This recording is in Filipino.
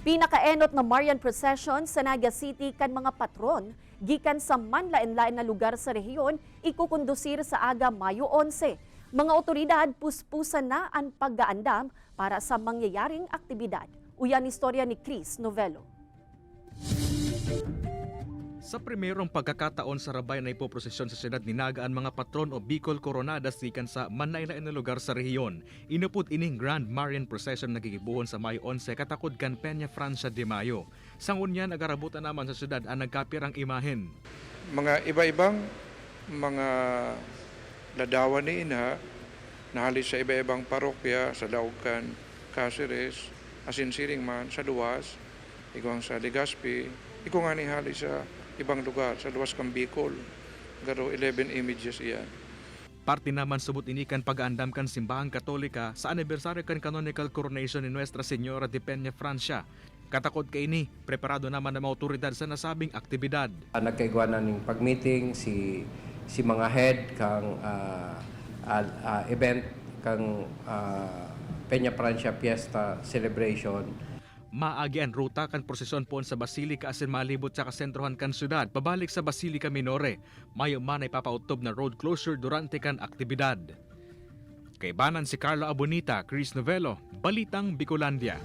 Pinakaenot na Marian Procession sa Naga City kan mga patron gikan sa manlain-lain na lugar sa rehiyon ikukondusir sa aga Mayo 11. Mga otoridad puspusan na ang paggaandam para sa mangyayaring aktibidad. Uyan istorya ni Chris Novello. Sa primerong pagkakataon sa rabay na ipoprosesyon sa siyudad ni Naga ang mga patron o Bicol Coronadas gikan sa manlain-lain na lugar sa rehiyon. Inupod ining Grand Marian Procession na gigibuhon sa Mayo 11 katakod kan Peña Francia de Mayo. Sangunyan agarabutan naman sa siyudad ang nagkapirang imahen. Mga iba-ibang mga ladawan ni Ina nahalis sa iba-ibang parokya sa Daugkan, Cáceres, Asinsiring man sa Luwas, igwang sa Legazpi, iko nga ni halis sa ibang lugar sa Luwas kang Bicol. Garo 11 images iyan. Parte naman subot inikan pag-aandam kan simbahang Katolika sa anibersaryo kan canonical coronation ni Nuestra Señora de Peña Francia. Katakod kay ini, preparado naman ng mga otoridad sa nasabing aktibidad. Nagkaigwanan ng pag-meeting si mga head kang event kang Peña Francia Fiesta Celebration. Maagi ang ruta kan prosesyon po sa Basilica asin malibot sa kasentrohan kan syudad pabalik sa Basilica Minore. Mayo man ay papautob na road closure durante kan aktibidad. Kay banan si Carlo Abonita, Chris Novello, Balitang Bicolandia.